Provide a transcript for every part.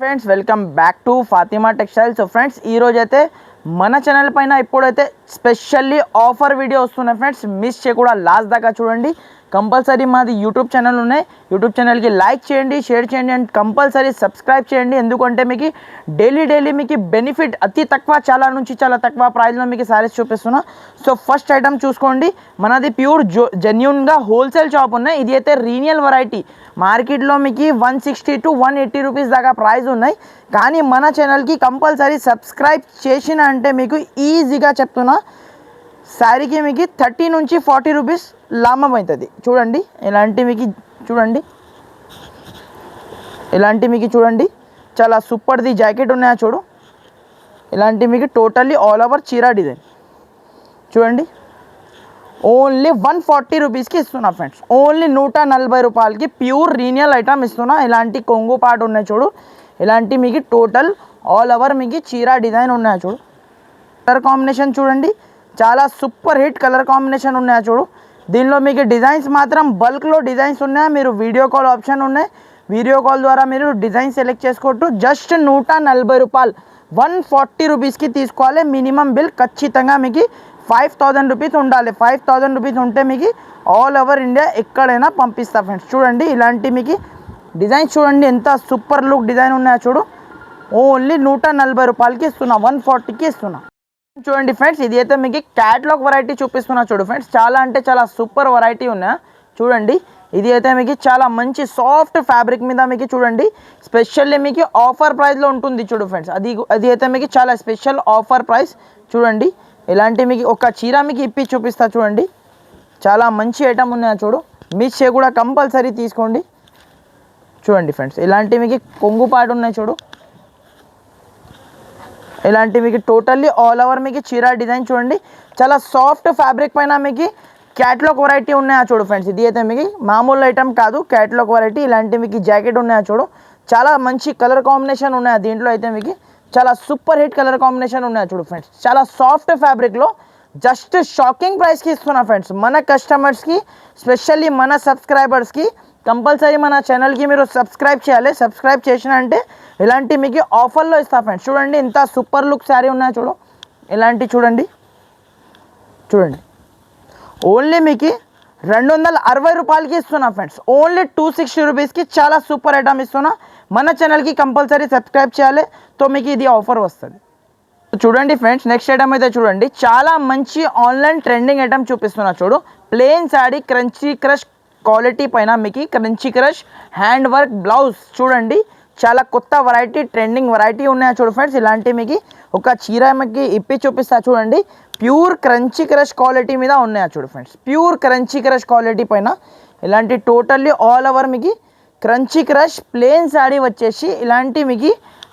Friends welcome back to Fatima textiles. So friends ఈరోజు అయితే మన ఛానల్ పైన ఇప్పుడైతే స్పెషల్లీ ఆఫర్ వీడియో వస్తున్నాయి ఫ్రెండ్స్. మిస్ చేయకుండా లాస్ట్ దాకా చూడండి. కంపల్సరీ మాది యూట్యూబ్ ఛానల్ ఉన్నాయి. యూట్యూబ్ ఛానల్కి లైక్ చేయండి, షేర్ చేయండి అండ్ కంపల్సరీ సబ్స్క్రైబ్ చేయండి. ఎందుకంటే మీకు డైలీ మీకు బెనిఫిట్ అతి తక్కువ చాలా నుంచి చాలా తక్కువ ప్రైస్లో మీకు సారీస్ చూపిస్తున్నా. సో ఫస్ట్ ఐటమ్ చూసుకోండి, మనది ప్యూర్ జెన్యూన్గా హోల్సేల్ షాప్ ఉన్నాయి. ఇది అయితే రీనియల్ వెరైటీ. మార్కెట్లో మీకు 160 to 180 రూపీస్ దాకా ప్రైస్ ఉన్నాయి. కానీ మన ఛానల్కి కంపల్సరీ సబ్స్క్రైబ్ చేసిన అంటే మీకు ఈజీగా చెప్తున్నా శారీకి మీకు 30 నుంచి 40 రూపీస్ లాభం అవుతుంది. చూడండి ఇలాంటి మీకు చూడండి చాలా సూపర్ది జాకెట్ ఉన్నాయా చూడు. ఇలాంటి మీకు టోటల్లీ ఆల్ ఓవర్ చీరా డిజైన్ చూడండి. ఓన్లీ 140 రూపీస్కి ఇస్తున్నా ఫ్రెండ్స్. ఓన్లీ 140 రూపాయలకి ప్యూర్ రీనియల్ ఐటమ్ ఇస్తున్నా. ఇలాంటి కొంగు పాటు ఉన్నాయి చూడు. ఇలాంటి మీకు టోటల్ ఆల్ ఓవర్ మీకు చీరా డిజైన్ ఉన్నాయా చూడు. కలర్ కాంబినేషన్ చూడండి, చాలా సూపర్ హిట్ కలర్ కాంబినేషన్ ఉన్నాయా చూడు. దీనిలో మీకు డిజైన్స్ మాత్రం బల్క్లో డిజైన్స్ ఉన్నాయి. మీరు వీడియో కాల్ ఆప్షన్ ఉన్నాయి. వీడియో కాల్ ద్వారా మీరు డిజైన్ సెలెక్ట్ చేసుకోవచ్చు. జస్ట్ 140 రూపాయలు 140 రూపీస్కి తీసుకోవాలి. మినిమం బిల్ ఖచ్చితంగా మీకు 5000 రూపీస్ ఉండాలి. 5000 రూపీస్ ఉంటే మీకు ఆల్ ఓవర్ ఇండియా ఎక్కడైనా పంపిస్తా ఫ్రెండ్స్. చూడండి ఇలాంటి మీకు డిజైన్స్ చూడండి ఎంత సూపర్ లుక్ డిజైన్ ఉన్నాయో చూడు. ఓన్లీ 140 రూపాయలకి ఇస్తున్నా, 140కి ఇస్తున్నా. చూడండి ఫ్రెండ్స్ ఇది అయితే మీకు క్యాట్లాగ్ వెరైటీ చూపిస్తున్నా చూడు ఫ్రెండ్స్. చాలా అంటే చాలా సూపర్ వెరైటీ ఉన్నాయి చూడండి. ఇది అయితే మీకు చాలా మంచి సాఫ్ట్ ఫ్యాబ్రిక్ మీద మీకు చూడండి స్పెషల్లీ మీకు ఆఫర్ ప్రైస్లో ఉంటుంది చూడు ఫ్రెండ్స్. అది అయితే మీకు చాలా స్పెషల్ ఆఫర్ ప్రైస్ చూడండి. ఇలాంటి మీకు ఒక చీర మీకు ఇప్పి చూపిస్తా చూడండి. చాలా మంచి ఐటమ్ ఉన్నాయా చూడు. మిస్ కూడా కంపల్సరీ తీసుకోండి. చూడండి ఫ్రెండ్స్ ఇలాంటి మీకు కొంగు పాటు ఉన్నాయి చూడు. ఇలాంటి మీకు టోటల్లీ ఆల్ ఓవర్ మీకు చీరా డిజైన్ చూడండి. చాలా సాఫ్ట్ ఫ్యాబ్రిక్ పైన మీకు క్యాట్లాగ్ వెరైటీ ఉన్నాయా చూడు ఫ్రెండ్స్. ఇది అయితే మీకు మామూలు ఐటమ్ కాదు, క్యాట్లాగ్ వెరైటీ. ఇలాంటి మీకు జాకెట్ ఉన్నాయా చూడు. చాలా మంచి కలర్ కాంబినేషన్ ఉన్నాయా దీంట్లో. అయితే మీకు చాలా సూపర్ హిట్ కలర్ కాంబినేషన్ ఉన్నాయా చూడు ఫ్రెండ్స్. చాలా సాఫ్ట్ ఫ్యాబ్రిక్లో జస్ట్ షాకింగ్ ప్రైస్కి ఇస్తున్నా ఫ్రెండ్స్. మన కస్టమర్స్కి స్పెషల్లీ మన సబ్స్క్రైబర్స్కి కంపల్సరీ మన ఛానల్కి మీరు సబ్స్క్రైబ్ చేయాలి. సబ్స్క్రైబ్ చేసిన అంటే ఇలాంటి మీకు ఆఫర్లో ఇస్తా ఫ్రెండ్స్. చూడండి ఇంత సూపర్ లుక్ శారీ ఉన్నాయో చూడు. ఇలాంటి చూడండి ఓన్లీ మీకు 260 రూపాయలకి ఇస్తున్నా ఫ్రెండ్స్. ఓన్లీ 260 రూపీస్కి చాలా సూపర్ ఐటమ్ ఇస్తున్నా. మన ఛానల్కి కంపల్సరీ సబ్స్క్రైబ్ చేయాలి, తో మీకు ఇది ఆఫర్ వస్తుంది. చూడండి ఫ్రెండ్స్ నెక్స్ట్ ఐటమ్ అయితే చూడండి. చాలా మంచి ఆన్లైన్ ట్రెండింగ్ ఐటమ్ చూపిస్తున్నా చూడు. Plain sari crunchy crush quality పైన మీకు crunchy crush hand work blouse చూడండి. చాలా కొత్త వెరైటీ ట్రెండింగ్ వెరైటీ ఉన్నాయా చూడు ఫ్రెండ్స్. ఇలాంటి మీకు ఒక చీర మీకు ఇప్పి చూపిస్తా చూడండి. ప్యూర్ క్రంచీ క్రష్ క్వాలిటీ మీద ఉన్నాయా చూడు friends. Pure crunchy crush quality పైన ఇలాంటి టోటల్లీ ఆల్ ఓవర్ మీకు క్రంచీ క్రష్ ప్లెయిన్ శారీ వచ్చేసి ఇలాంటి మీకు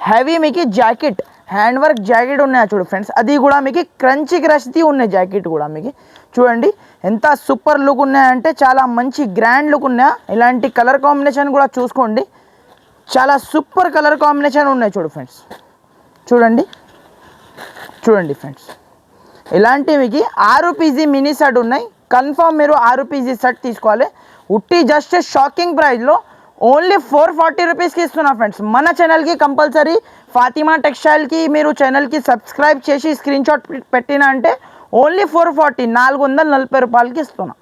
హెవీ మీకు జాకెట్ హ్యాండ్ వర్క్ జాకెట్ ఉన్నాయా చూడు ఫ్రెండ్స్. అది కూడా మీకు క్రంచీ క్రష్ది ఉన్నాయి జాకెట్ కూడా మీకు చూడండి. ఎంత సూపర్ లుక్ ఉన్నాయంటే చాలా మంచి గ్రాండ్ లుక్ ఉన్నాయా. ఇలాంటి కలర్ కాంబినేషన్ కూడా చూసుకోండి. చాలా సూపర్ కలర్ కాంబినేషన్ ఉన్నాయి చూడు ఫ్రెండ్స్. చూడండి ఫ్రెండ్స్ ఇలాంటి మీకు 6 పీజీ మినీ సెట్ ఉన్నాయి. కన్ఫర్మ్ మీరు 6 పీజీ సెట్ తీసుకోవాలి. ఉట్టి జస్ట్ షాకింగ్ ప్రైస్లో ఓన్లీ 440 రూపీస్కి ఇస్తున్నా ఫ్రెండ్స్. మన ఛానల్కి కంపల్సరీ ఫాతిమా టెక్స్టైల్కి మీరు ఛానల్కి సబ్స్క్రైబ్ చేసి స్క్రీన్ షాట్ పెట్టిన అంటే ఓన్లీ 440 రూపాయలకి ఇస్తున్నా.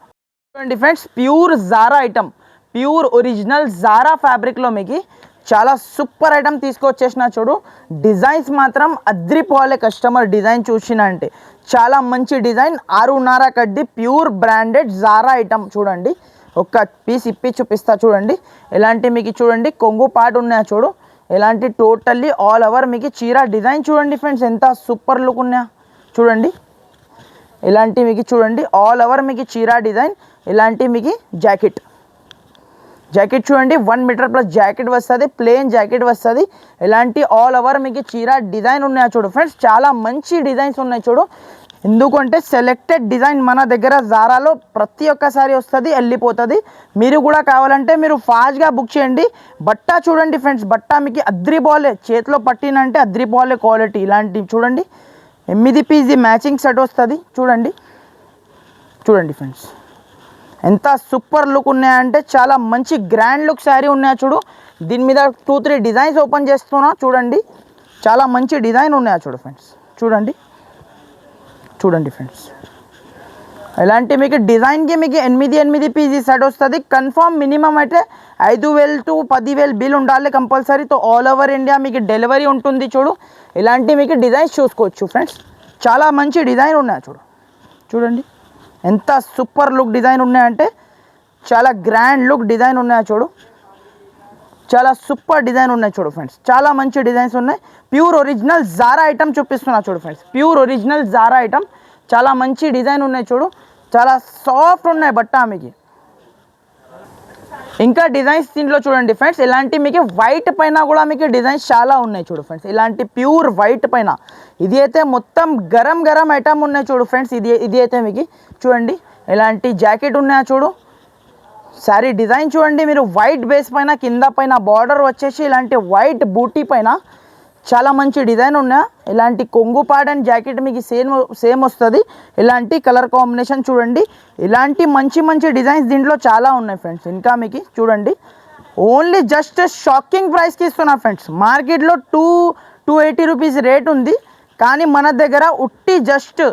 చూడండి friends pure Zara item, pure original Zara ఫ్యాబ్రిక్లో మీకు చాలా సూపర్ ఐటమ్ తీసుకొచ్చేసిన చూడు. డిజైన్స్ మాత్రం అద్రిపోవాలి. కస్టమర్ డిజైన్ చూసిన అంటే చాలా మంచి డిజైన్. 6.5 కడ్డి ప్యూర్ బ్రాండెడ్ జారా ఐటమ్ చూడండి. ఒక్క పీస్ ఇప్పి చూపిస్తా చూడండి. ఇలాంటి మీకు చూడండి కొంగు పాటు ఉన్నాయా చూడు. ఇలాంటి టోటల్లీ ఆల్ ఓవర్ మీకు చీర డిజైన్ చూడండి ఫ్రెండ్స్. ఎంత సూపర్ లుక్ ఉన్నాయా చూడండి. ఇలాంటి మీకు చూడండి ఆల్ ఓవర్ మీకు చీర డిజైన్. ఇలాంటి మీకు జాకెట్ చూడండి 1 మీటర్ ప్లస్ జాకెట్ వస్తుంది. ప్లెయిన్ జాకెట్ వస్తుంది. ఇలాంటి ఆల్ ఓవర్ మీకు చీర డిజైన్ ఉన్నాయా చూడు ఫ్రెండ్స్. చాలా మంచి డిజైన్స్ ఉన్నాయి చూడు. ఎందుకంటే సెలెక్టెడ్ డిజైన్ మన దగ్గర జారాలో ప్రతి ఒక్కసారి వస్తుంది, వెళ్ళిపోతుంది. మీరు కూడా కావాలంటే మీరు ఫాస్ట్గా బుక్ చేయండి. బట్ట చూడండి ఫ్రెండ్స్, బట్ట మీకు అద్రిపోలే, చేతిలో పట్టినంటే అద్రిపోలే క్వాలిటీ. ఇలాంటివి చూడండి 8 పీజీ మ్యాచింగ్ సెట్ వస్తుంది. చూడండి ఫ్రెండ్స్ ఎంత సూపర్ లుక్ ఉన్నాయంటే చాలా మంచి గ్రాండ్ లుక్ శారీ ఉన్నాయా చూడు. దీని మీద 2-3 డిజైన్స్ ఓపెన్ చేస్తున్నా చూడండి. చాలా మంచి డిజైన్ ఉన్నాయా చూడు ఫ్రెండ్స్. చూడండి ఫ్రెండ్స్, ఇలాంటి మీకు డిజైన్కి మీకు 8 పీసీ సెట్ వస్తుంది. కన్ఫామ్ మినిమం అయితే 5,000 to 10,000 బిల్ ఉండాలి కంపల్సరీ. తో ఆల్ ఓవర్ ఇండియా మీకు డెలివరీ ఉంటుంది. చూడు ఇలాంటి మీకు డిజైన్స్ చూసుకోవచ్చు ఫ్రెండ్స్. చాలా మంచి డిజైన్ ఉన్నాయి చూడండి ఎంత సూపర్ లుక్ డిజైన్ ఉన్నాయంటే చాలా గ్రాండ్ లుక్ డిజైన్ ఉన్నాయా చూడు. చాలా సూపర్ డిజైన్ ఉన్నాయి చూడు ఫ్రెండ్స్. చాలా మంచి డిజైన్స్ ఉన్నాయి. ప్యూర్ ఒరిజినల్ జారా ఐటమ్ చూపిస్తున్నా చూడు friends. Pure original Zara item చాలా మంచి డిజైన్ ఉన్నాయి చూడు. చాలా సాఫ్ట్ ఉన్నాయి బట్ట మీకు. ఇంకా డిజైన్స్ దీంట్లో చూడండి ఫ్రెండ్స్. ఇలాంటి మీకు వైట్ పైన కూడా మీకు డిజైన్స్ చాలా ఉన్నాయి చూడు ఫ్రెండ్స్. ఇలాంటి ప్యూర్ వైట్ పైన ఇది అయితే మొత్తం గరం ఐటమ్ ఉన్నాయి చూడు ఫ్రెండ్స్. ఇది అయితే మీకు చూడండి ఇలాంటి జాకెట్ ఉన్నాయా చూడు. శారీ డిజైన్ చూడండి మీరు. వైట్ బేస్ పైన కింద పైన బార్డర్ వచ్చేసి ఇలాంటి వైట్ బూటీ పైన చాలా మంచి డిజైన్ ఉన్నాయా. ఇలాంటి కొంగు పాడ్ అండ్ జాకెట్ మీకు సేమ్ వస్తుంది. ఇలాంటి కలర్ కాంబినేషన్ చూడండి. ఇలాంటి మంచి డిజైన్స్ దీంట్లో చాలా ఉన్నాయి ఫ్రెండ్స్. ఇంకా మీకు చూడండి ఓన్లీ జస్ట్ షాకింగ్ ప్రైస్కి ఇస్తున్నా ఫ్రెండ్స్. మార్కెట్లో 280 రూపీస్ రేట్ ఉంది, కానీ మన దగ్గర ఉట్టి just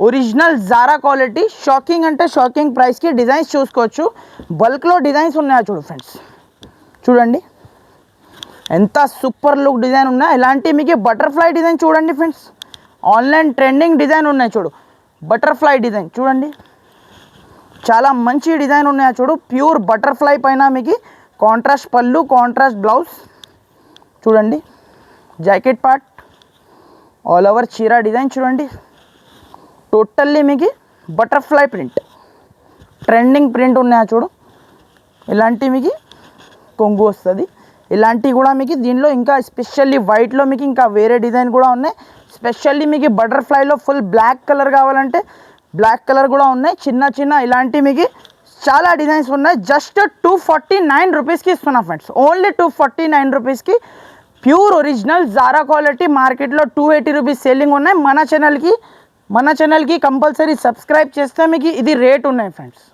original Zara quality shocking అంటే షాకింగ్ ప్రైస్కి డిజైన్స్ చూసుకోవచ్చు. బల్క్లో డిజైన్స్ ఉన్నాయా చూడు ఫ్రెండ్స్. చూడండి ఎంత సూపర్ లుక్ డిజైన్ ఉన్నాయి. ఇలాంటి మీకు బటర్ఫ్లై డిజైన్ చూడండి ఫ్రెండ్స్. ఆన్లైన్ ట్రెండింగ్ డిజైన్ ఉన్నాయి చూడు. బటర్ఫ్లై డిజైన్ చూడండి చాలా మంచి డిజైన్ ఉన్నాయా చూడు. ప్యూర్ బటర్ఫ్లై పైన మీకు కాంట్రాస్ట్ పళ్ళు, కాంట్రాస్ట్ బ్లౌజ్ చూడండి. జాకెట్ పార్ట్ ఆల్ ఓవర్ చీర డిజైన్ చూడండి. టోటల్లీ మీకు బటర్ఫ్లై ప్రింట్, ట్రెండింగ్ ప్రింట్ ఉన్నాయా చూడు. ఇలాంటి మీకు కొంగు వస్తుంది. ఇలాంటివి కూడా మీకు దీనిలో ఇంకా స్పెషల్లీ వైట్లో మీకు ఇంకా వేరే డిజైన్ కూడా ఉన్నాయి. స్పెషల్లీ మీకు బటర్ఫ్లైలో ఫుల్ బ్లాక్ కలర్ కావాలంటే బ్లాక్ కలర్ కూడా ఉన్నాయి. చిన్న ఇలాంటి మీకు చాలా డిజైన్స్ ఉన్నాయి. జస్ట్ 249 రూపీస్కి ఇస్తున్నా ఫ్రెండ్స్. ఓన్లీ 249 రూపీస్కి ప్యూర్ ఒరిజినల్ జారా క్వాలిటీ. మార్కెట్లో 280 రూపీస్ సేలింగ్ ఉన్నాయి. మన ఛానల్కి కంపల్సరీ సబ్స్క్రైబ్ చేస్తే మీకు ఇది రేట్ ఉన్నాయి ఫ్రెండ్స్.